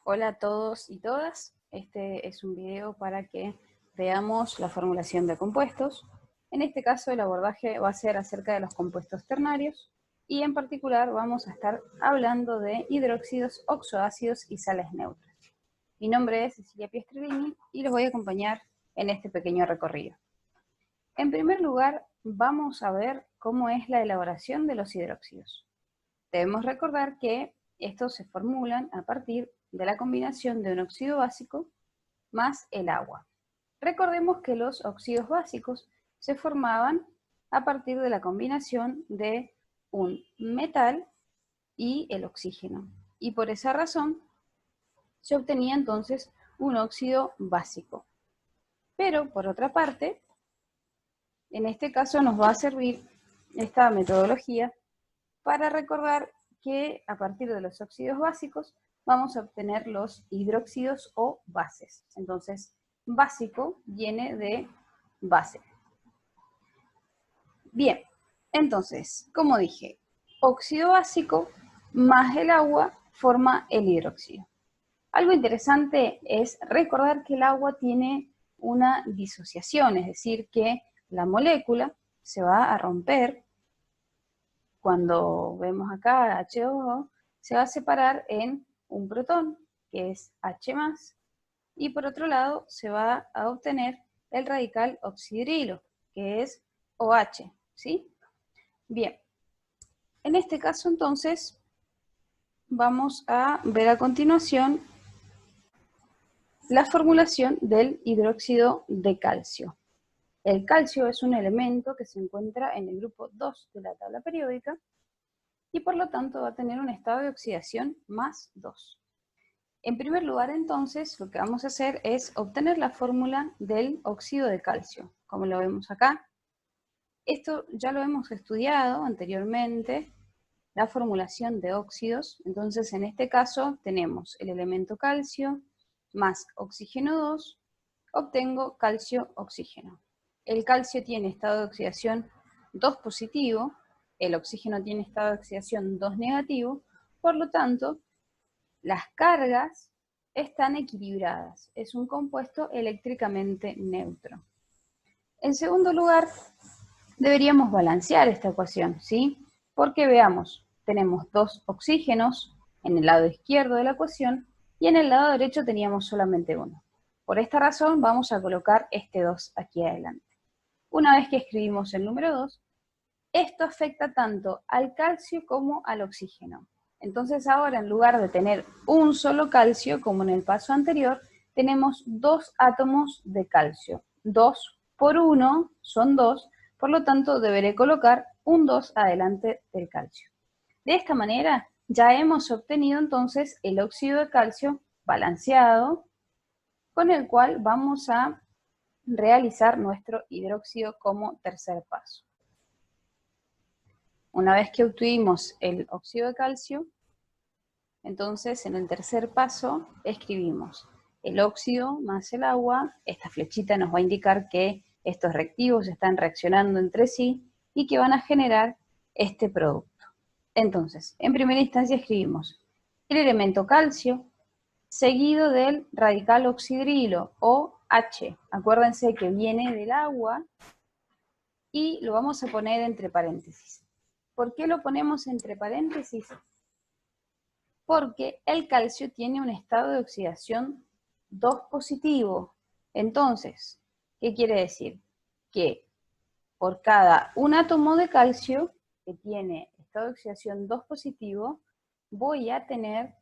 Hola a todos y todas. Este es un video para que veamos la formulación de compuestos. En este caso el abordaje va a ser acerca de los compuestos ternarios y en particular vamos a estar hablando de hidróxidos, oxoácidos y sales neutras. Mi nombre es Cecilia Piestrilini y los voy a acompañar en este pequeño recorrido. En primer lugar, vamos a ver cómo es la elaboración de los hidróxidos. Debemos recordar que estos se formulan a partir de la combinación de un óxido básico más el agua. Recordemos que los óxidos básicos se formaban a partir de la combinación de un metal y el oxígeno. Y por esa razón se obtenía entonces un óxido básico. Pero por otra parte, en este caso nos va a servir esta metodología para recordar que a partir de los óxidos básicos vamos a obtener los hidróxidos o bases. Entonces, básico viene de base. Bien, entonces, como dije, óxido básico más el agua forma el hidróxido. Algo interesante es recordar que el agua tiene una disociación, es decir, que la molécula se va a romper. Cuando vemos acá H2O, se va a separar en un protón, que es H+, y por otro lado se va a obtener el radical oxidrilo, que es OH, ¿sí? Bien, en este caso entonces vamos a ver a continuación la formulación del hidróxido de calcio. El calcio es un elemento que se encuentra en el grupo 2 de la tabla periódica y por lo tanto va a tener un estado de oxidación más 2. En primer lugar, entonces, lo que vamos a hacer es obtener la fórmula del óxido de calcio, como lo vemos acá. Esto ya lo hemos estudiado anteriormente, la formulación de óxidos. Entonces, en este caso, tenemos el elemento calcio más oxígeno 2, obtengo calcio-oxígeno. El calcio tiene estado de oxidación 2 positivo, el oxígeno tiene estado de oxidación 2 negativo, por lo tanto, las cargas están equilibradas. Es un compuesto eléctricamente neutro. En segundo lugar, deberíamos balancear esta ecuación, ¿sí? Porque veamos, tenemos 2 oxígenos en el lado izquierdo de la ecuación y en el lado derecho teníamos solamente 1. Por esta razón vamos a colocar este 2 aquí adelante. Una vez que escribimos el número 2, esto afecta tanto al calcio como al oxígeno. Entonces ahora, en lugar de tener un solo calcio, como en el paso anterior, tenemos 2 átomos de calcio. 2 por 1 son 2, por lo tanto deberé colocar un 2 adelante del calcio. De esta manera ya hemos obtenido entonces el óxido de calcio balanceado, con el cual vamos a realizar nuestro hidróxido como tercer paso. Una vez que obtuvimos el óxido de calcio, entonces en el tercer paso escribimos el óxido más el agua. Esta flechita nos va a indicar que estos reactivos están reaccionando entre sí y que van a generar este producto. Entonces, en primera instancia escribimos el elemento calcio seguido del radical oxidrilo, o H. Acuérdense que viene del agua y lo vamos a poner entre paréntesis. ¿Por qué lo ponemos entre paréntesis? Porque el calcio tiene un estado de oxidación 2 positivo. Entonces, ¿qué quiere decir? Que por cada un átomo de calcio que tiene estado de oxidación 2 positivo, voy a tener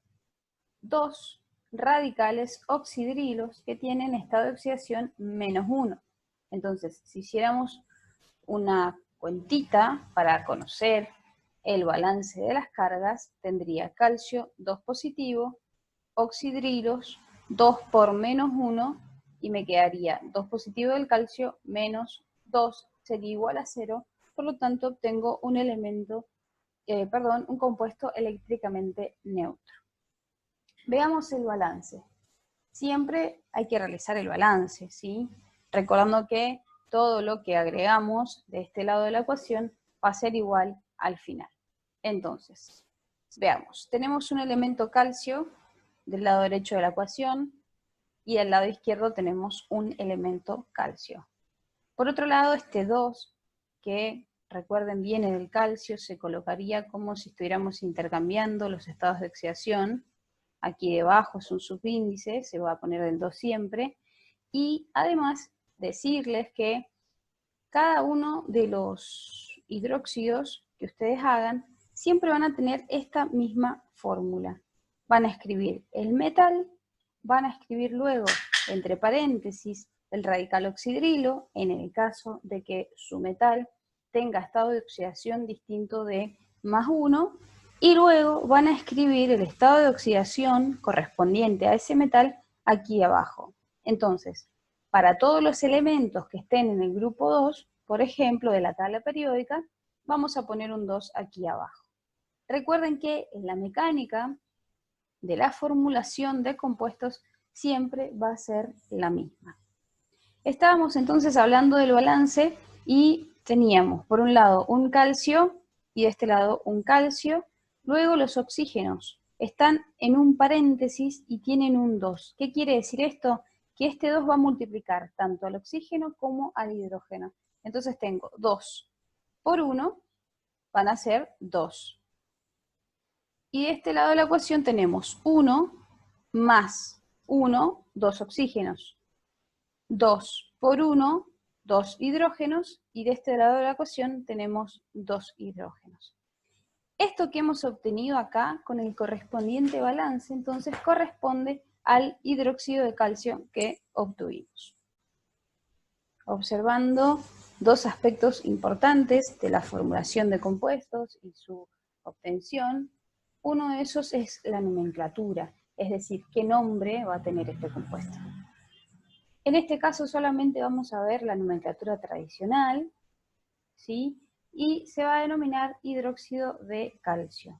2 radicales oxidrilos que tienen estado de oxidación menos 1. Entonces, si hiciéramos una cuentita para conocer el balance de las cargas, tendría calcio 2 positivo, oxidrilos 2 por menos 1, y me quedaría 2 positivo del calcio menos 2 sería igual a 0, por lo tanto obtengo un un compuesto eléctricamente neutro. Veamos el balance. Siempre hay que realizar el balance, ¿sí? Recordando que todo lo que agregamos de este lado de la ecuación va a ser igual al final. Entonces, veamos, tenemos un elemento calcio del lado derecho de la ecuación, y del lado izquierdo tenemos un elemento calcio. Por otro lado, este 2, que recuerden viene del calcio, se colocaría como si estuviéramos intercambiando los estados de oxidación. Aquí debajo es un subíndice, se va a poner del 2 siempre. Y además decirles que cada uno de los hidróxidos que ustedes hagan siempre van a tener esta misma fórmula. Van a escribir el metal, van a escribir luego, entre paréntesis, el radical oxidrilo, en el caso de que su metal tenga estado de oxidación distinto de +1, y luego van a escribir el estado de oxidación correspondiente a ese metal aquí abajo. Entonces, para todos los elementos que estén en el grupo 2, por ejemplo, de la tabla periódica, vamos a poner un 2 aquí abajo. Recuerden que en la mecánica de la formulación de compuestos siempre va a ser la misma. Estábamos entonces hablando del balance y teníamos por un lado un calcio y de este lado un calcio. Luego los oxígenos están en un paréntesis y tienen un 2. ¿Qué quiere decir esto? Que este 2 va a multiplicar tanto al oxígeno como al hidrógeno. Entonces tengo 2 por 1, van a ser 2. Y de este lado de la ecuación tenemos 1 más 1, 2 oxígenos. 2 por 1, 2 hidrógenos, y de este lado de la ecuación tenemos 2 hidrógenos. Esto que hemos obtenido acá con el correspondiente balance, entonces corresponde al hidróxido de calcio que obtuvimos. Observando dos aspectos importantes de la formulación de compuestos y su obtención, uno de esos es la nomenclatura, es decir, qué nombre va a tener este compuesto. En este caso solamente vamos a ver la nomenclatura tradicional, ¿sí? Y se va a denominar hidróxido de calcio.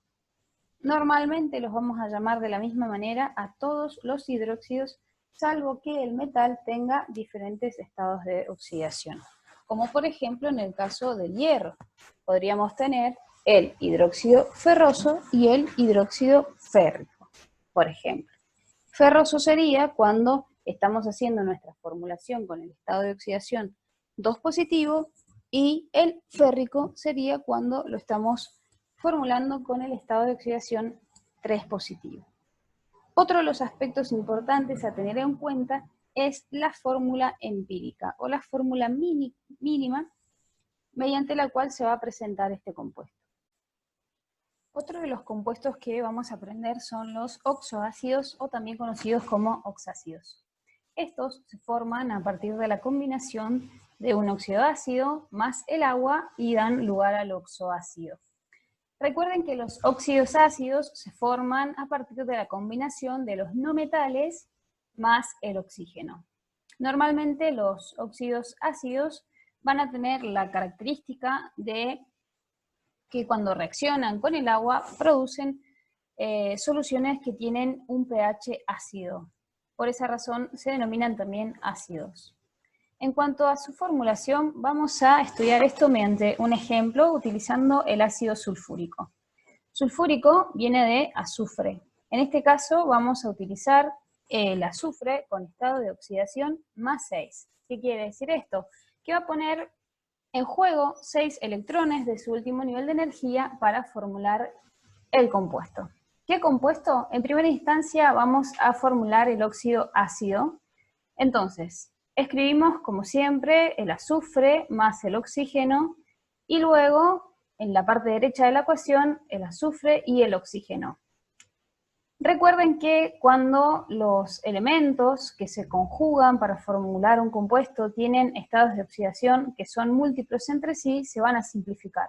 Normalmente los vamos a llamar de la misma manera a todos los hidróxidos, salvo que el metal tenga diferentes estados de oxidación. Como por ejemplo en el caso del hierro, podríamos tener el hidróxido ferroso y el hidróxido férrico, por ejemplo. Ferroso sería cuando estamos haciendo nuestra formulación con el estado de oxidación 2 positivo, y el férrico sería cuando lo estamos formulando con el estado de oxidación 3 positivo. Otro de los aspectos importantes a tener en cuenta es la fórmula empírica o la fórmula mínima mediante la cual se va a presentar este compuesto. Otro de los compuestos que vamos a aprender son los oxoácidos, o también conocidos como oxácidos. Estos se forman a partir de la combinación de un óxido ácido más el agua y dan lugar al oxoácido. Recuerden que los óxidos ácidos se forman a partir de la combinación de los no metales más el oxígeno. Normalmente los óxidos ácidos van a tener la característica de que cuando reaccionan con el agua producen soluciones que tienen un pH ácido. Por esa razón se denominan también ácidos. En cuanto a su formulación, vamos a estudiar esto mediante un ejemplo utilizando el ácido sulfúrico. Sulfúrico viene de azufre. En este caso vamos a utilizar el azufre con estado de oxidación +6. ¿Qué quiere decir esto? Que va a poner en juego 6 electrones de su último nivel de energía para formular el compuesto. ¿Qué compuesto? En primera instancia vamos a formular el óxido ácido. Entonces, escribimos como siempre el azufre más el oxígeno, y luego en la parte derecha de la ecuación el azufre y el oxígeno. Recuerden que cuando los elementos que se conjugan para formular un compuesto tienen estados de oxidación que son múltiplos entre sí, se van a simplificar.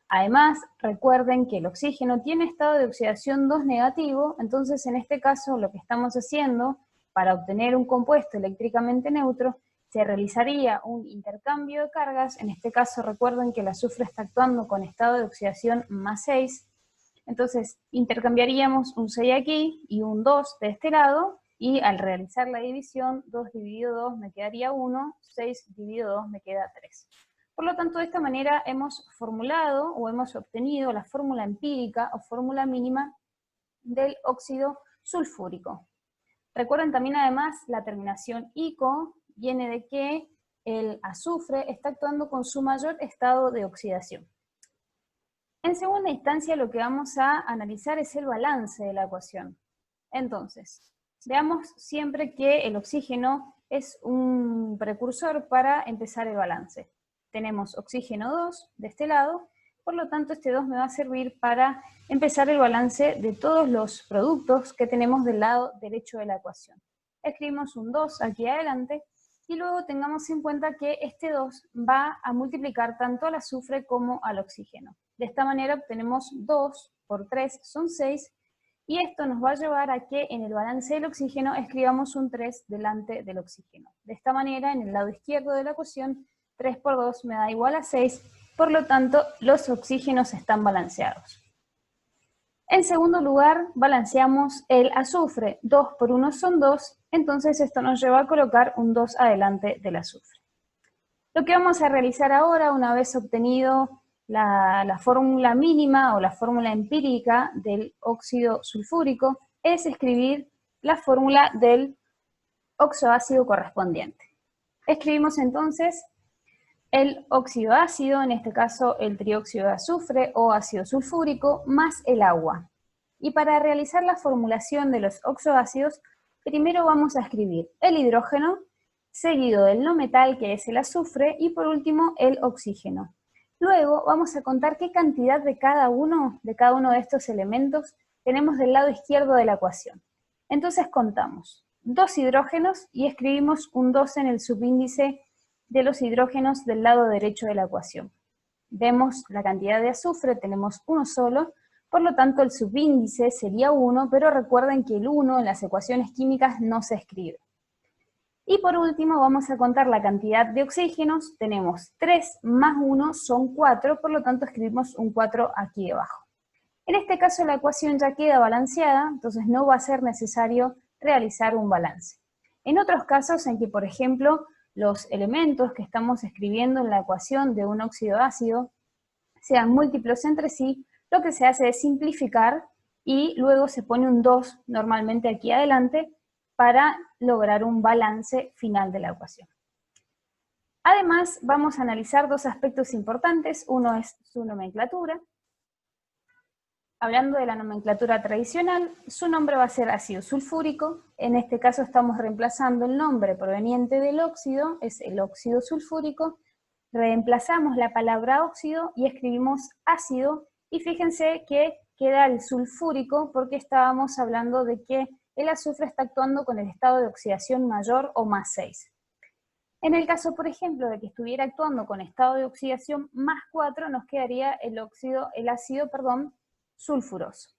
Además, recuerden que el oxígeno tiene estado de oxidación 2 negativo, entonces en este caso lo que estamos haciendo para obtener un compuesto eléctricamente neutro, se realizaría un intercambio de cargas. En este caso recuerden que el azufre está actuando con estado de oxidación +6, entonces intercambiaríamos un 6 aquí y un 2 de este lado, y al realizar la división, 2 dividido 2 me quedaría 1, 6 dividido 2 me queda 3. Por lo tanto, de esta manera hemos formulado o hemos obtenido la fórmula empírica o fórmula mínima del óxido sulfúrico. Recuerden también además la terminación ico viene de que el azufre está actuando con su mayor estado de oxidación. En segunda instancia lo que vamos a analizar es el balance de la ecuación. Entonces, veamos siempre que el oxígeno es un precursor para empezar el balance. Tenemos oxígeno 2 de este lado, por lo tanto este 2 me va a servir para empezar el balance de todos los productos que tenemos del lado derecho de la ecuación. Escribimos un 2 aquí adelante, y luego tengamos en cuenta que este 2 va a multiplicar tanto al azufre como al oxígeno. De esta manera obtenemos 2 por 3 son 6, y esto nos va a llevar a que en el balance del oxígeno escribamos un 3 delante del oxígeno. De esta manera, en el lado izquierdo de la ecuación, 3 por 2 me da igual a 6, por lo tanto, los oxígenos están balanceados. En segundo lugar, balanceamos el azufre. 2 por 1 son 2, entonces esto nos lleva a colocar un 2 adelante del azufre. Lo que vamos a realizar ahora, una vez obtenido la fórmula mínima o la fórmula empírica del óxido sulfúrico, es escribir la fórmula del oxoácido correspondiente. Escribimos entonces el óxido ácido, en este caso el trióxido de azufre o ácido sulfúrico, más el agua. Y para realizar la formulación de los oxoácidos, primero vamos a escribir el hidrógeno, seguido del no metal, que es el azufre, y por último el oxígeno. Luego vamos a contar qué cantidad de cada uno de estos elementos tenemos del lado izquierdo de la ecuación. Entonces contamos 2 hidrógenos y escribimos un 2 en el subíndice de los hidrógenos del lado derecho de la ecuación. Vemos la cantidad de azufre, tenemos uno solo, por lo tanto el subíndice sería 1, pero recuerden que el 1 en las ecuaciones químicas no se escribe. Y por último vamos a contar la cantidad de oxígenos, tenemos 3 más 1 son 4, por lo tanto escribimos un 4 aquí debajo. En este caso la ecuación ya queda balanceada, entonces no va a ser necesario realizar un balance. En otros casos en que, por ejemplo, los elementos que estamos escribiendo en la ecuación de un óxido ácido sean múltiplos entre sí, lo que se hace es simplificar y luego se pone un 2 normalmente aquí adelante para lograr un balance final de la ecuación. Además, vamos a analizar dos aspectos importantes. Uno es su nomenclatura. Hablando de la nomenclatura tradicional, su nombre va a ser ácido sulfúrico. En este caso estamos reemplazando el nombre proveniente del óxido, es el óxido sulfúrico. Reemplazamos la palabra óxido y escribimos ácido, y fíjense que queda el sulfúrico porque estábamos hablando de que el azufre está actuando con el estado de oxidación mayor o más 6. En el caso, por ejemplo, de que estuviera actuando con estado de oxidación más 4, nos quedaría el ácido sulfuroso.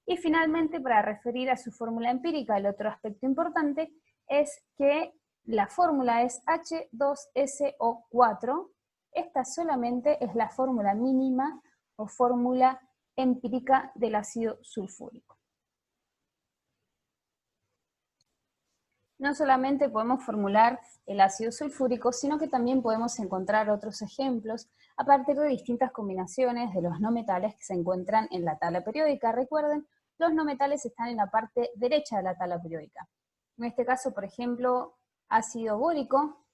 Y finalmente, para referir a su fórmula empírica, el otro aspecto importante es que la fórmula es H2SO4. Esta solamente es la fórmula mínima o fórmula empírica del ácido sulfúrico. No solamente podemos formular el ácido sulfúrico, sino que también podemos encontrar otros ejemplos a partir de distintas combinaciones de los no metales que se encuentran en la tabla periódica. Recuerden, los no metales están en la parte derecha de la tabla periódica. En este caso, por ejemplo, ácido bórico,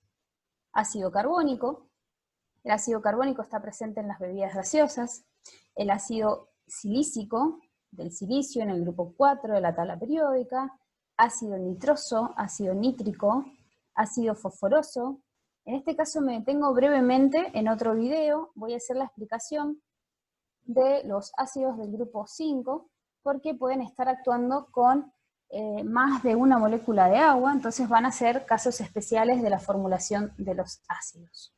ácido carbónico. El ácido carbónico está presente en las bebidas gaseosas. El ácido silícico, del silicio, en el grupo 4 de la tabla periódica. Ácido nitroso, ácido nítrico, ácido fosforoso. En este caso me detengo brevemente en otro video, voy a hacer la explicación de los ácidos del grupo 5, porque pueden estar actuando con más de una molécula de agua, entonces van a ser casos especiales de la formulación de los ácidos.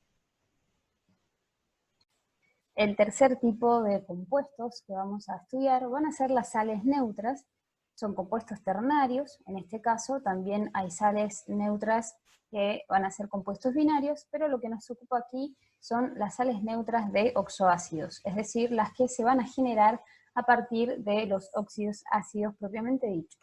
El tercer tipo de compuestos que vamos a estudiar van a ser las sales neutras. Son compuestos ternarios, en este caso también hay sales neutras que van a ser compuestos binarios, pero lo que nos ocupa aquí son las sales neutras de oxoácidos, es decir, las que se van a generar a partir de los óxidos ácidos propiamente dicho.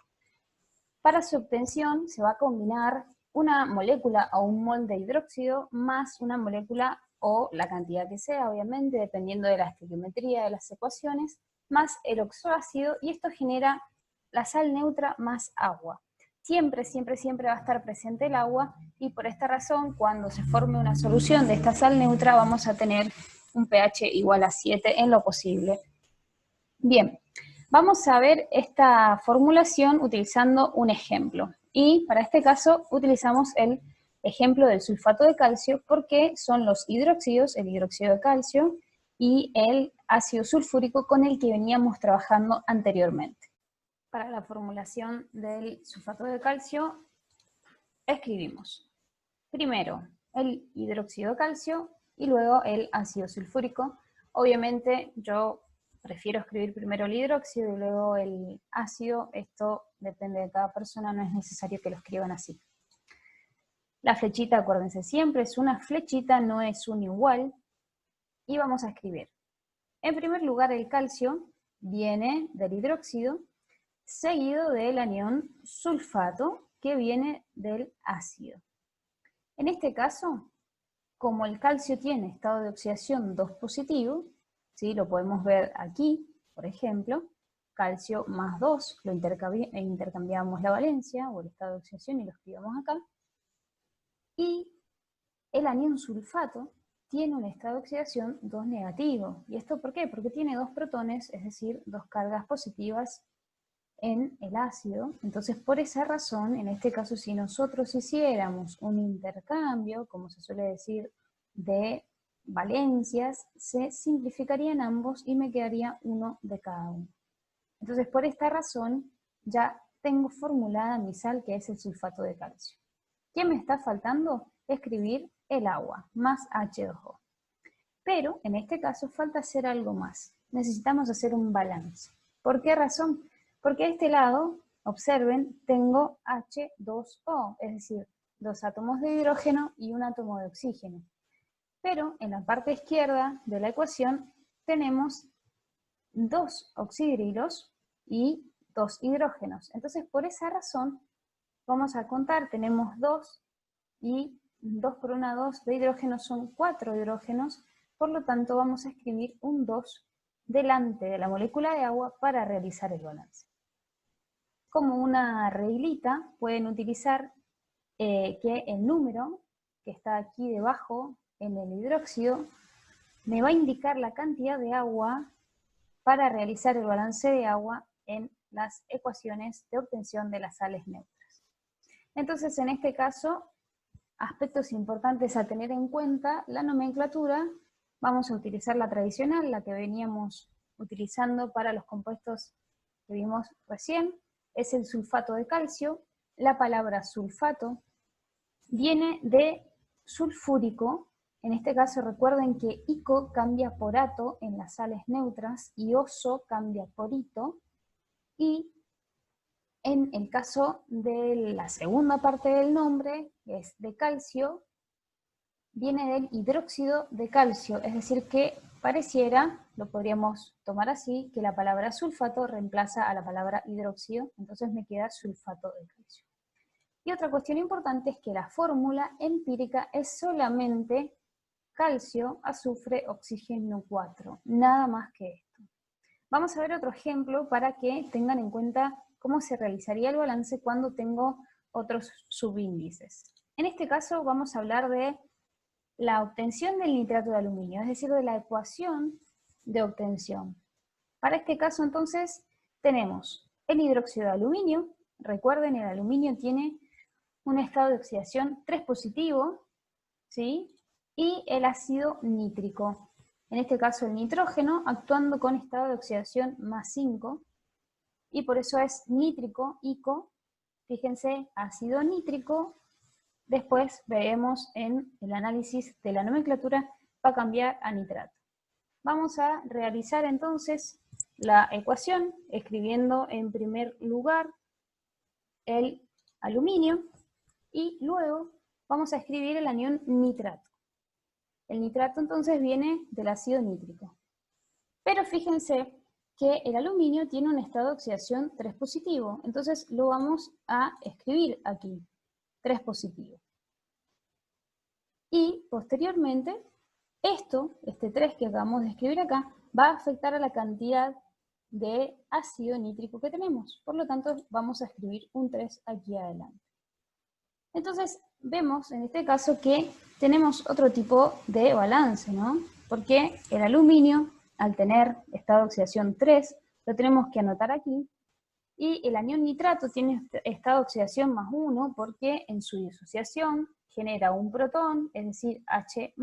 Para su obtención se va a combinar una molécula o un mol de hidróxido más una molécula o la cantidad que sea, obviamente, dependiendo de la estequiometría de las ecuaciones, más el oxoácido, y esto genera la sal neutra más agua. Siempre, siempre, siempre va a estar presente el agua y por esta razón, cuando se forme una solución de esta sal neutra, vamos a tener un pH igual a 7 en lo posible. Bien, vamos a ver esta formulación utilizando un ejemplo. Y para este caso utilizamos el ejemplo del sulfato de calcio porque son los hidróxidos, el hidróxido de calcio y el ácido sulfúrico con el que veníamos trabajando anteriormente. Para la formulación del sulfato de calcio escribimos primero el hidróxido de calcio y luego el ácido sulfúrico. Obviamente yo prefiero escribir primero el hidróxido y luego el ácido, esto depende de cada persona, no es necesario que lo escriban así. La flechita, acuérdense siempre, es una flechita, no es un igual, y vamos a escribir. En primer lugar el calcio viene del hidróxido, seguido del anión sulfato, que viene del ácido. En este caso, como el calcio tiene estado de oxidación 2 positivo, ¿sí? Lo podemos ver aquí, por ejemplo, calcio más 2, lo intercambiamos la valencia o el estado de oxidación y lo escribimos acá. Y el anión sulfato tiene un estado de oxidación 2 negativo. ¿Y esto por qué? Porque tiene 2 protones, es decir, 2 cargas positivas en el ácido. Entonces, por esa razón, en este caso, si nosotros hiciéramos un intercambio, como se suele decir, de valencias, se simplificarían ambos y me quedaría uno de cada uno. Entonces, por esta razón, ya tengo formulada mi sal, que es el sulfato de calcio. ¿Qué me está faltando? Escribir el agua, más H2O. Pero, en este caso, falta hacer algo más. Necesitamos hacer un balance. ¿Por qué razón? Porque a este lado, observen, tengo H2O, es decir, 2 átomos de hidrógeno y un átomo de oxígeno. Pero en la parte izquierda de la ecuación tenemos 2 oxidrilos y 2 hidrógenos. Entonces, por esa razón, vamos a contar, tenemos 2 y 2 por 1, 2 de hidrógeno son 4 hidrógenos, por lo tanto vamos a escribir un 2 delante de la molécula de agua para realizar el balance. Como una reglita pueden utilizar que el número que está aquí debajo en el hidróxido me va a indicar la cantidad de agua para realizar el balance de agua en las ecuaciones de obtención de las sales neutras. Entonces, en este caso, aspectos importantes a tener en cuenta, la nomenclatura, vamos a utilizar la tradicional, la que veníamos utilizando para los compuestos que vimos recién, es el sulfato de calcio. La palabra sulfato viene de sulfúrico. En este caso recuerden que ico cambia por ato en las sales neutras y oso cambia por ito. Y en el caso de la segunda parte del nombre, que es de calcio, viene del hidróxido de calcio, es decir que pareciera, lo podríamos tomar así, que la palabra sulfato reemplaza a la palabra hidróxido, entonces me queda sulfato de calcio. Y otra cuestión importante es que la fórmula empírica es solamente calcio, azufre, oxígeno 4, nada más que esto. Vamos a ver otro ejemplo para que tengan en cuenta cómo se realizaría el balance cuando tengo otros subíndices. En este caso vamos a hablar de la obtención del nitrato de aluminio, es decir, de la ecuación de obtención. Para este caso entonces tenemos el hidróxido de aluminio. Recuerden, el aluminio tiene un estado de oxidación 3 positivo, ¿sí? Y el ácido nítrico. En este caso el nitrógeno actuando con estado de oxidación más 5, y por eso es nítrico, ICO. Fíjense, ácido nítrico. Después veremos en el análisis de la nomenclatura, va a cambiar a nitrato. Vamos a realizar entonces la ecuación, escribiendo en primer lugar el aluminio, y luego vamos a escribir el anión nitrato. El nitrato entonces viene del ácido nítrico. Pero fíjense que el aluminio tiene un estado de oxidación 3 positivo, entonces lo vamos a escribir aquí, 3 positivo. Y posteriormente, este 3 que acabamos de escribir acá, va a afectar a la cantidad de ácido nítrico que tenemos. Por lo tanto, vamos a escribir un 3 aquí adelante. Entonces, vemos en este caso que tenemos otro tipo de balance, ¿no? Porque el aluminio, al tener estado de oxidación 3, lo tenemos que anotar aquí, y el anión nitrato tiene estado de oxidación +1 porque en su disociación genera un protón, es decir, H+,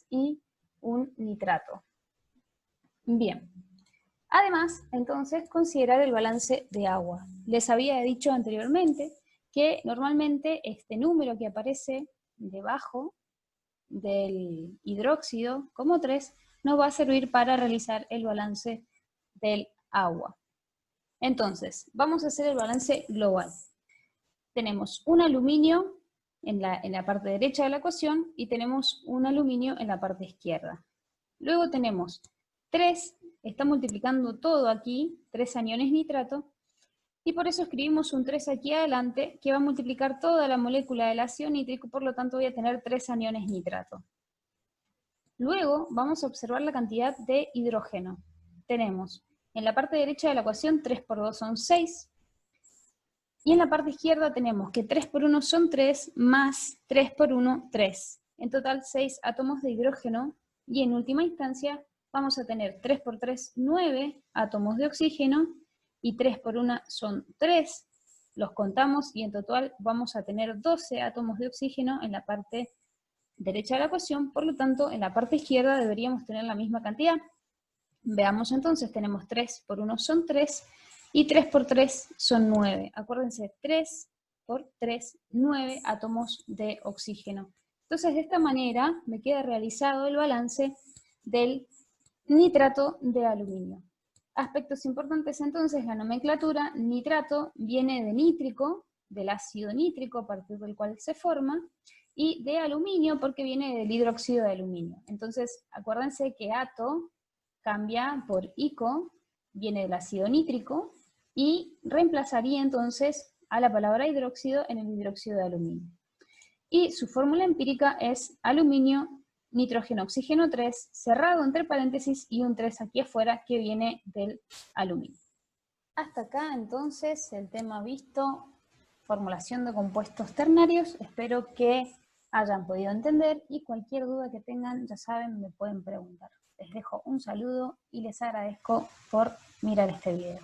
y un nitrato. Bien. Además, entonces, considerar el balance de agua. Les había dicho anteriormente que normalmente este número que aparece debajo del hidróxido como 3 nos va a servir para realizar el balance del agua. Entonces, vamos a hacer el balance global. Tenemos un aluminio en la parte derecha de la ecuación y tenemos un aluminio en la parte izquierda. Luego tenemos 3, está multiplicando todo aquí, 3 aniones nitrato, y por eso escribimos un 3 aquí adelante, que va a multiplicar toda la molécula del ácido nítrico, por lo tanto voy a tener 3 aniones nitrato. Luego vamos a observar la cantidad de hidrógeno. Tenemos en la parte derecha de la ecuación 3 por 2 son 6, y en la parte izquierda tenemos que 3 por 1 son 3, más 3 por 1, 3. En total 6 átomos de hidrógeno, y en última instancia vamos a tener 3 por 3, 9 átomos de oxígeno, y 3 por 1 son 3, los contamos, y en total vamos a tener 12 átomos de oxígeno en la parte derecha de la ecuación, por lo tanto en la parte izquierda deberíamos tener la misma cantidad. Veamos entonces, tenemos 3 por 1 son 3, y 3 por 3 son 9. Acuérdense, 3 por 3, 9 átomos de oxígeno. Entonces, de esta manera me queda realizado el balance del nitrato de aluminio. Aspectos importantes entonces, la nomenclatura: nitrato viene de nítrico, del ácido nítrico a partir del cual se forma, y de aluminio porque viene del hidróxido de aluminio. Entonces, acuérdense que ato cambia por ico, viene del ácido nítrico, y reemplazaría entonces a la palabra hidróxido en el hidróxido de aluminio. Y su fórmula empírica es aluminio, nitrógeno, oxígeno 3, cerrado entre paréntesis, y un 3 aquí afuera que viene del aluminio. Hasta acá entonces el tema visto, formulación de compuestos ternarios. Espero que hayan podido entender, y cualquier duda que tengan, ya saben, me pueden preguntar. Les dejo un saludo y les agradezco por mirar este video.